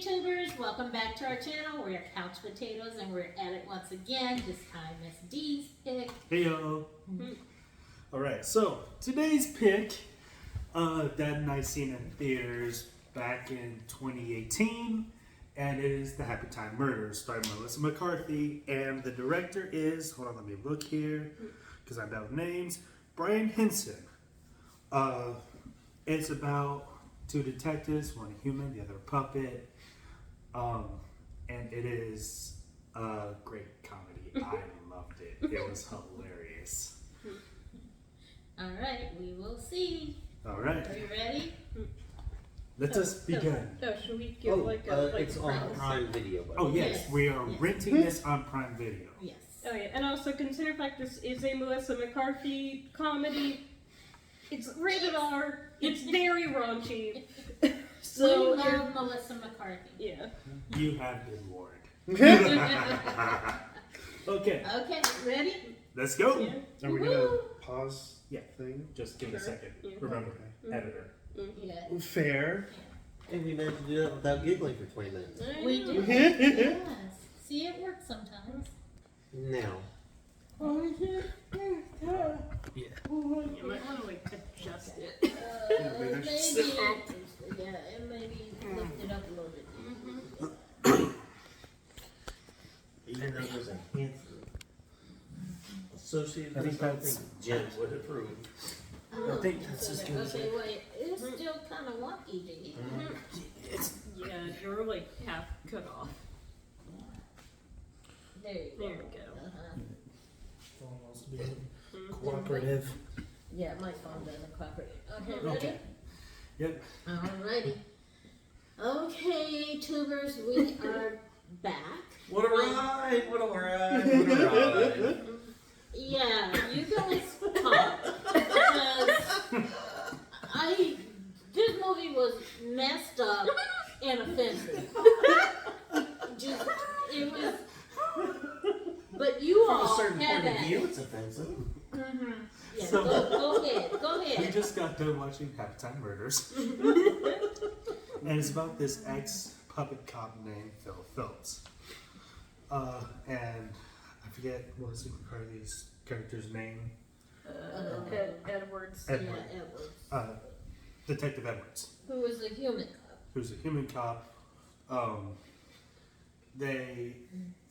YouTubers, welcome back to our channel. We're Couch Potatoes and we're at it once again. This time it's Dee's pick. Heyo. Alright, so today's pick, Dad and I seen in theaters back in 2018, and it is the Happytime Murders by Melissa McCarthy, and the director is, hold on, let me look here, because I'm bad with names, Brian Henson. It's about two detectives, one a human, the other a puppet, and it is a great comedy. I loved it. It was hilarious. Alright, we will see. Alright. Are you ready? Let us begin. No, should we give it's on Prime Video. Oh yes, we are renting this on Prime Video. Yes. Oh yeah, and also consider the fact this is a Melissa McCarthy comedy. It's rated R. It's very raunchy. So we love Melissa McCarthy. Yeah. You have been warned. Okay, Okay, ready? let's go. Yeah. Are we gonna pause? Yeah. Thing. Just give it a second. Yeah. Remember, Okay. editor. Yeah. Fair. And we managed to do that without giggling for 20 minutes. We do. Yes. See, it works sometimes. Now, You might want to like adjust it. Maybe, and maybe lift it up a little bit. even though there's a hint associated I think with that's- something Jen would approve. I think that's as good as Okay, it. wait. It's still kind of wonky to you. Yeah, you're like half cut off. There you go. There we go. Cooperative. Yeah, my phone doesn't cooperate. Okay, ready? Okay. Yep. Alrighty. Okay, tubers, we are back. What a ride! What a ride! What a ride! Yeah, you guys talk because this movie was messed up and offensive. Just it was, but you From all a certain had point of that. view, it's offensive. Yeah, So- go ahead. Go We ahead. just got done watching Happytime Murders. And it's about this ex-puppet cop named Phil Phillips. And I forget what was McCarthy's character's name. Edwards. Edward. Yeah, Edwards. Detective Edwards, Who was a human cop? who's a human cop. Phil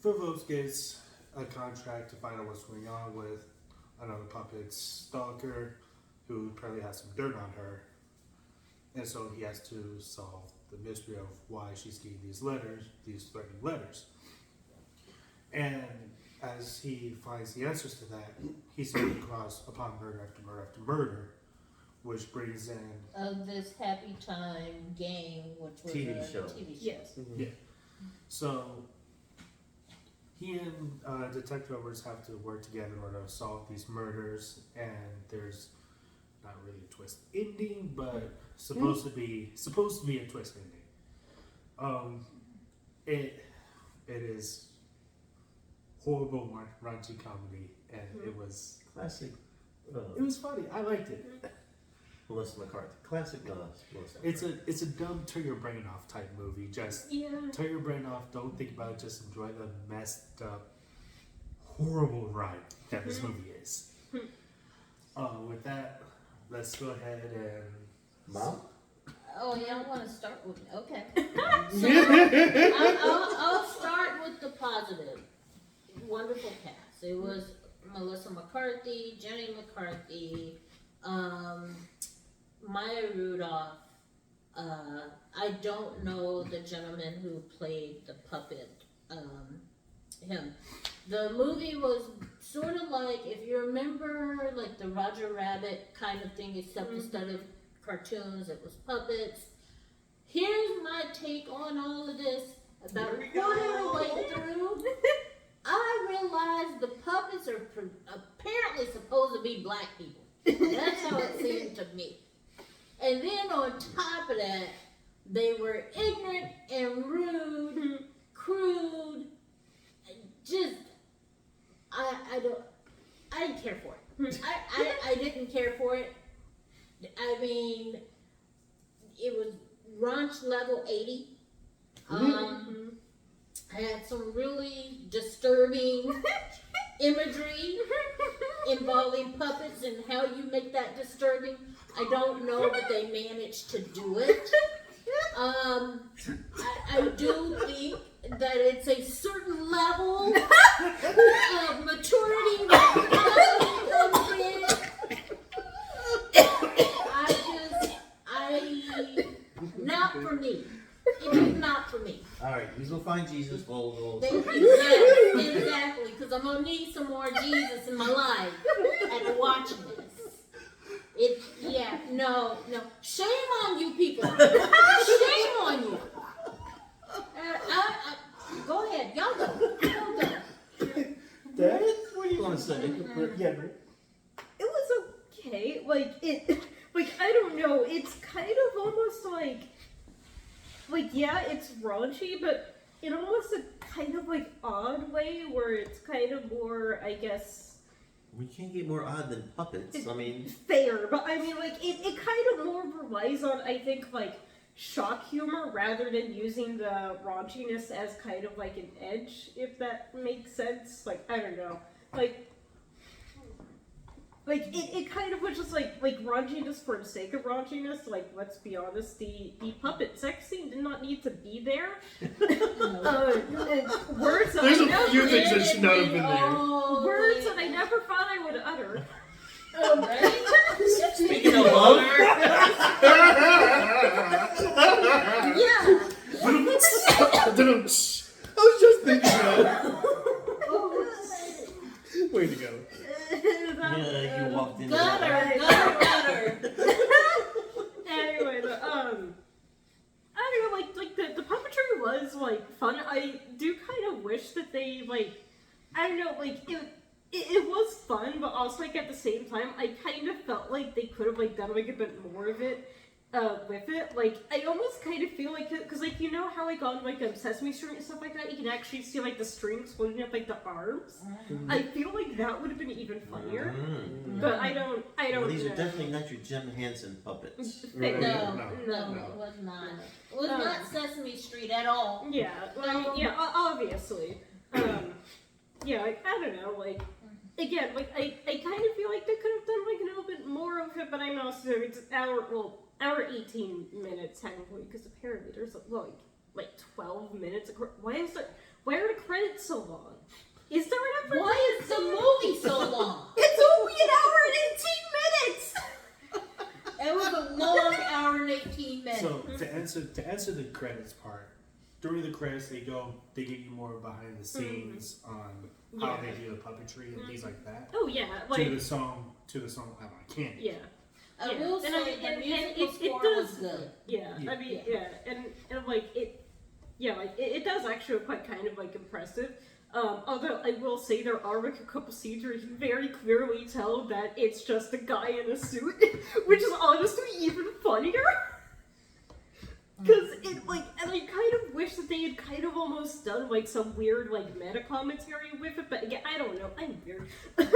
Phillips gets a contract to find out what's going on with another puppet stalker who apparently has some dirt on her. And so he has to solve the mystery of why she's getting these letters, these threatening letters. And as he finds the answers to that, he stumbles upon murder after murder after murder, which brings in This Happy Time game, which was TV a show. TV show. Yes. So he and Detective Edwards have to work together in order to solve these murders, and there's not really a twist ending, but supposed to be a twist ending. It is horrible raunchy comedy, and it was funny. I liked it. Melissa McCarthy. Classic Melissa. It's a dumb turn your brain off type movie. Just Yeah. turn your brain off. Don't think about it. Just enjoy the messed up, horrible ride that this movie is. With that, let's go ahead and. Mom? Oh yeah, I want to start with okay. So I'll start with the positive. Wonderful cast. It was Melissa McCarthy, Jenny McCarthy, Maya Rudolph. I don't know the gentleman who played the puppet. Him. The movie was sort of like, if you remember, like the Roger Rabbit kind of thing, except instead of cartoons, it was puppets. Here's my take on all of this. About a quarter of the way through, I realized the puppets are apparently supposed to be black people. That's how it seemed to me. And then on top of that, they were ignorant and rude, crude, just I didn't care for it. I didn't care for it. I mean, it was raunch level 80. I had some really disturbing imagery involving puppets and how you make that disturbing. I don't know, but they managed to do it. I do think that it's a certain level of maturity that comes in. Not for me. It is not for me. Alright, you go find Jesus. We'll Exactly, because I'm going to need some more Jesus in my life after watching this. No. Shame on you people. Shame on you. Go ahead. Y'all go. Dad, what do you want to say? Yeah. It was okay. I don't know. It's kind of almost yeah, it's raunchy, but in almost a kind of odd way where it's kind of more, I guess. We can't get more odd than puppets. I mean, fair, but I mean, it kind of more relies on, I think, shock humor rather than using the raunchiness as kind of an edge, if that makes sense. I don't know. It kind of was just raunchiness for the sake of raunchiness. Let's be honest, the puppet sex scene did not need to be there. Words that There's I a never, few things that should not have been there. words that I never thought I would utter. speaking of love, Yeah. I was just thinking that. Way to go. you walked into Gutter. Anyway, I don't know, the puppetry was fun. I do kind of wish that they I don't know, it was fun, but also at the same time, I kind of felt like they could have done a bit more of it. With it, I almost kind of feel because you know how on Sesame Street and stuff like that, you can actually see the strings holding up the arms. I feel that would have been even funnier, but I don't. Well, these know. are definitely not your Jim Henson puppets. Right. No, No. it was not. It was not Sesame Street at all. Yeah, yeah, obviously. Yeah, I don't know, again, I kind of feel they could have done a little bit more of it, but I'm also, it's hour 18 minutes technically, because apparently there's 12 minutes. Why are the credits so long? Is there enough? Why is the movie so long? It's only an hour and 18 minutes! It was a long hour and 18 minutes. So to answer the credits part, during the credits they give you more behind the scenes on how they do the puppetry and things like that. Oh yeah, to the song I Can't. Yeah. I will say the musical score was good. Yeah, I mean, and it does actually look quite kind of impressive. Although I will say there are a couple scenes where you can very clearly tell that it's just a guy in a suit, which is honestly even funnier. Because and I kind of wish that they had kind of almost done some weird meta commentary with it, but again, I don't know, I'm weird. But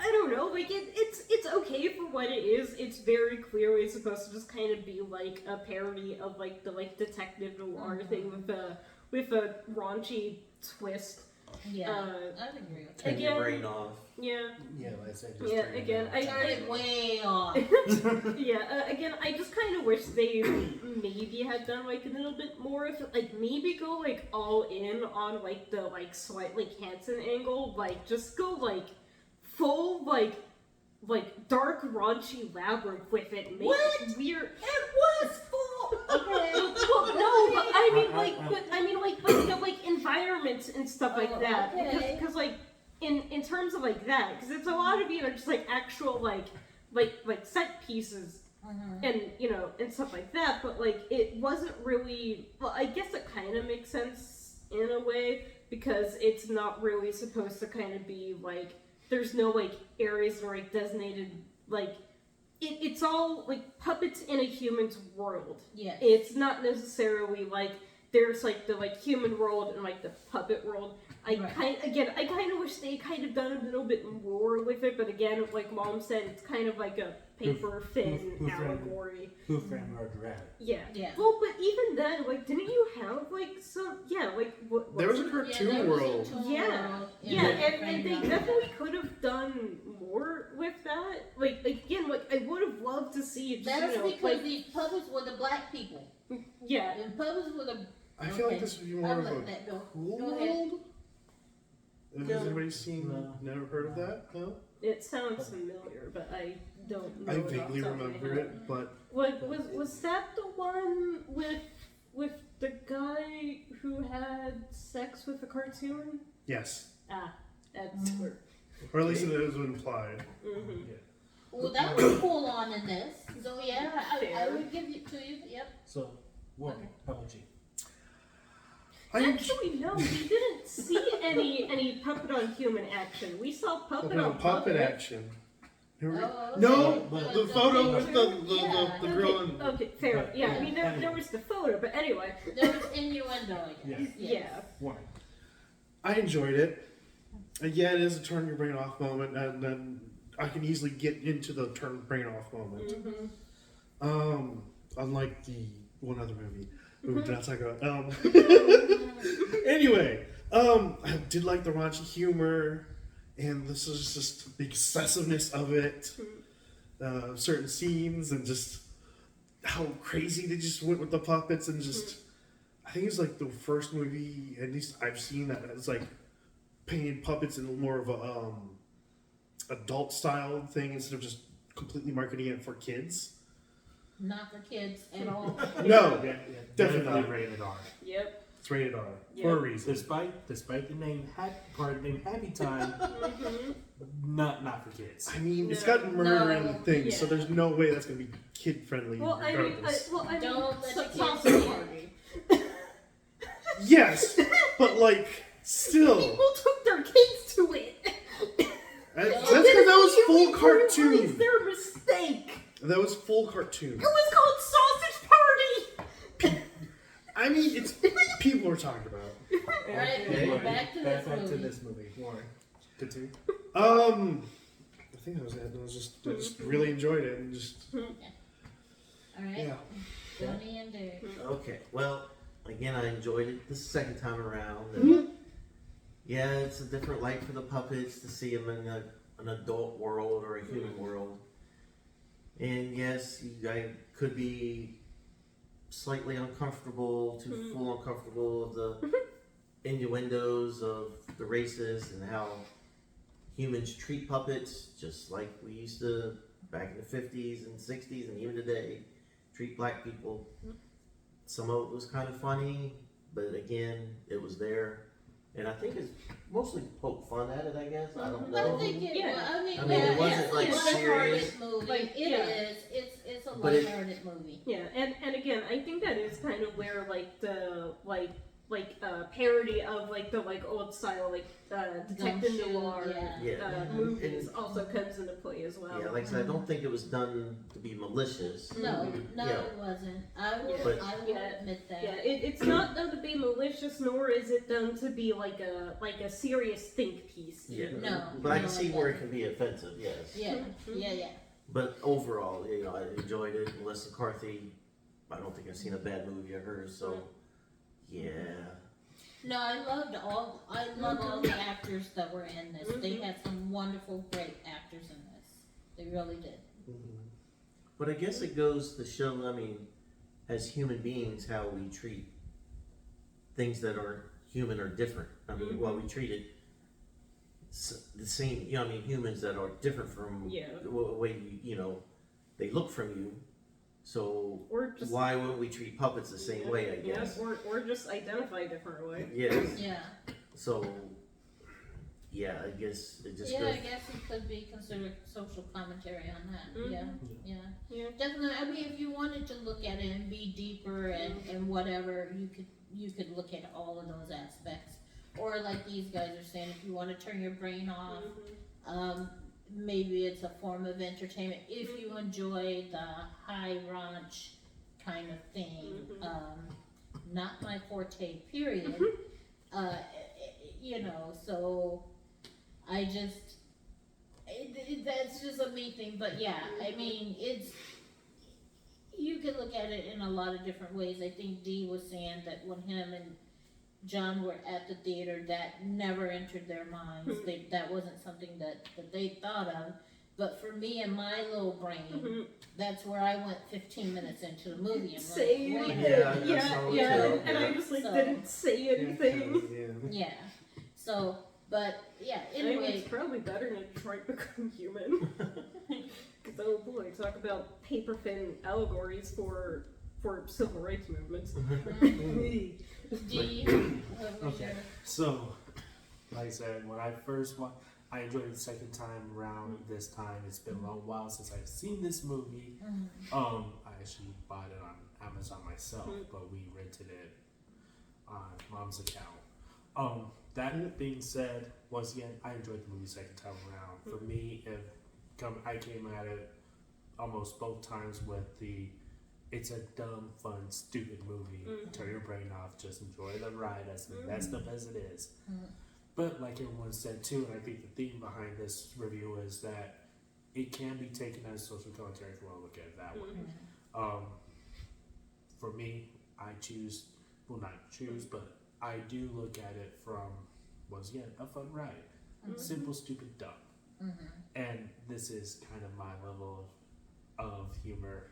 I don't know, it's okay for what it is. It's very clearly supposed to just kind of be a parody of the detective noir thing with a raunchy twist. Yeah, I'd agree with that. Turn your brain off. Yeah. Yeah, like I said, Again, I turned it way off. Again, I just kind of wish they maybe had done a little bit more of it. Maybe go all in on the slightly Hanson angle. Just go full dark raunchy labyrinth with it. Make it weird. It was full. Okay. Well, no, but I mean environments and stuff like that. Okay. Because in terms of that, because it's a lot of just actual set pieces and and stuff like that. But it wasn't really. Well, I guess it kind of makes sense in a way because it's not really supposed to kind of be there's no areas that are designated it's all puppets in a human's world. Yes. It's not necessarily there's the human world and the puppet world. I kind of wish they kind of done a little bit more with it, but again, Mom said, it's kind of a paper thin who framed- allegory. Who Framed Roger Rabbit? Yeah. Yeah. Well, but even then, like, didn't you have like some? Yeah, like what? There was a Yeah, cartoon there was a world. cartoon Yeah. world in Yeah, the and they Framed definitely could have done more with that. Like again, like I would have loved to see just, That's because like, these puppets were the black people. yeah. And puppets were the. I feel Okay. like this would be more I'll of let a that go. cool Go ahead. world. Has anybody seen? No. Never heard of that? No. It sounds familiar, but I don't know. I it off vaguely the top of my remember head. it, but Was that the one with the guy who had sex with the cartoon? yes, That's where. or at least it was implied. Mm-hmm. Well, that was full on in this. So yeah, I Fair. would give it to you. Yep. So, Warren, how about you? Actually, no, we didn't see any puppet on human action. We saw puppet on puppet action. Oh, No, okay. But the photo with Yeah. the girl and Okay, fair. But, Yeah, I mean there anyway. was the photo, but anyway. There was innuendo, I guess. Yeah. Yes. Yeah. Warren. I enjoyed it. Yeah, it is a turn your brain off moment, and then I can easily get into the turn brain off moment. Mm-hmm. Unlike the one other movie we did not talk about. Anyway, I did like the raunchy humor, and this is just the excessiveness of it. Certain scenes and just how crazy they just went with the puppets, and just I think it's like the first movie, at least I've seen, that it's like painted puppets in more of a adult style thing instead of just completely marketing it for kids. Not for kids at all. No, Yeah, definitely. rated R. Yep. It's rated R Yeah. for a reason. Despite the name Happy Time, Mm-hmm. not for kids. I mean, it's No. got murder No. and things, so Yeah. there's no way that's gonna be kid friendly. Well, I mean, Don't let so- the kids sausage see it. party. Yes, but like still, People took their kids to it. that's because that was full It's cartoon. their mistake. That was full cartoon. It was called Sausage Party. I mean, it's people are talking about. Alright, Okay, back to back this to movie. this movie. Warren, continue. I think that was it. I just really enjoyed it, and just Alright. yeah. Johnny and Dave. Okay, well, again, I enjoyed it the second time around. And yeah, it's a different light for the puppets to see them in an adult world or a human world. And yes, you guys could be slightly uncomfortable, to full uncomfortable of the innuendos of the races and how humans treat puppets, just like we used to back in the 50s and 60s and even today, treat black people. Some of it was kind of funny, but again, it was there. And I think it's mostly poke fun at it, I guess. I don't I know. think it Yeah. was. I mean, I mean, it wasn't, it's like, a lighthearted serious. movie. Like, It yeah. is. It's a But it- lighthearted movie. Yeah, and again, I think that is kind of where like the parody of like the old style detective Gumshoe, noir Yeah. movies also comes into play as well. Yeah, like I said, I don't think it was done to be malicious. No, no, Yeah. it wasn't. I will. But- I will Yeah. admit that. Yeah, it's not done to be malicious, nor is it done to be like a serious think piece. Yeah. No, But I no, can see it where it doesn't. can be offensive, yes. Yeah, yeah. But overall, you know, I enjoyed it. Melissa McCarthy, I don't think I've seen a bad movie of hers, so yeah. No, I loved all the actors that were in this. They had some wonderful, great actors in this. They really did. But I guess it goes to show, I mean, as human beings, how we treat things that are human or different. I mean, well, we treat it the same, you know, I mean, humans that are different from Yeah. the way, you know, they look from you. So Or just why wouldn't we treat puppets the same way, I guess? or just identify a different way. Yes. Yeah. So, yeah, I guess it just Yeah, goes. I guess it could be considered social commentary on that. Mhm. Yeah. Yeah. Definitely. I mean, if you wanted to look at it and be deeper and whatever, you could look at all of those aspects. Or like these guys are saying, if you want to turn your brain off, maybe it's a form of entertainment. If you enjoy the high raunch kind of thing, not my forte. Period. You know, so I just that's just a me thing, but yeah, I mean, you can look at it in a lot of different ways. I think Dee was saying that when him and John were at the theater, that never entered their minds. That wasn't something that they thought of. But for me and my little brain, that's where I went 15 minutes into the movie. I'm Same. like, wait. And I just like didn't say anything. Yeah. So, but yeah. I mean, Anyway, it's probably better than Detroit Become Human. Because oh boy, talk about paper thin allegories for civil rights movements. D. Okay. So, like I said, when I first watched, I enjoyed it the second time around. This time, it's been a long while since I've seen this movie. I actually bought it on Amazon myself, but we rented it on Mom's account. That being said, once again, I enjoyed the movie second time around. For me, I came at it almost both times with it's a dumb, fun, stupid movie. Turn your brain off, just enjoy the ride as messed up as it is. But like everyone said too, and I think the theme behind this review is that it can be taken as social commentary if you want to look at it that way. For me, but I do look at it from, once again, a fun ride. Simple, stupid, dumb. And this is kind of my level of humor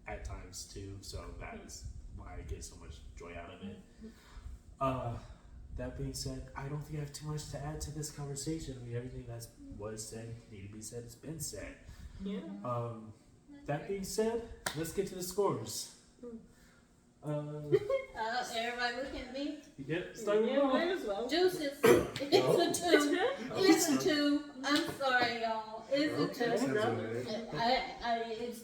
at times too, so that's why I get so much joy out of it. That being said, I don't think I have too much to add to this conversation. I mean, everything that was said, needed to be said, has been said. That being said, let's get to the scores. Everybody look at me. Yep, start with Might as well. Deuces. It's a 2. It's a 2. I'm sorry, y'all. It's a 2.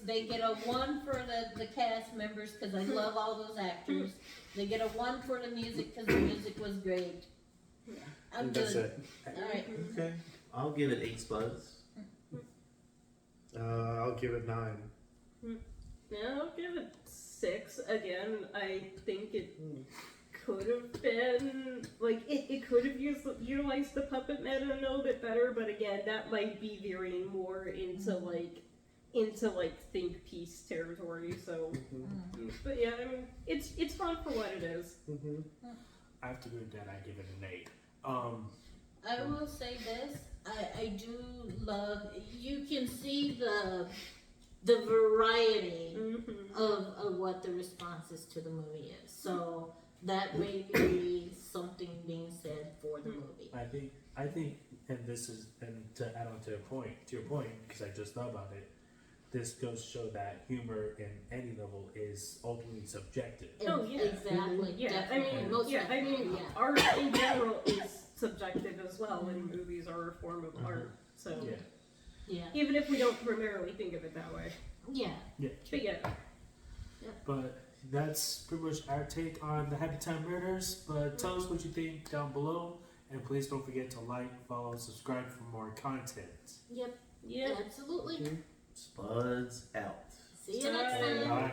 They get a 1 for the cast members because I love all those actors. They get a 1 for the music because the music was great. I'm That's good. it. All right. Okay. I'll give it 8 spuds. I'll give it 9. Yeah, I'll give it 6. Again, I think it could have been like it could have utilized the puppet meta a little bit better, but again, that might be veering more into think piece territory. So, but yeah, I mean, it's fun for what it is. I have to agree with that. I give it an 8. I will say this. I do love. You can see the variety of what the responses to the movie is. So that may be something being said for the movie. I think, and to add on to your point, because I just thought about it, this goes to show that humor in any level is ultimately subjective. Oh yeah, Exactly. Yeah, Definitely. I mean, art in general is subjective as well, and movies are a form of art. So Yeah. even if we don't primarily think of it that way. Yeah. But yeah. But that's pretty much our take on the Happytime Murders. But tell us what you think down below, and please don't forget to like, follow, and subscribe for more content. Yep. Yeah. Absolutely. Spuds out. See you next time. Bye.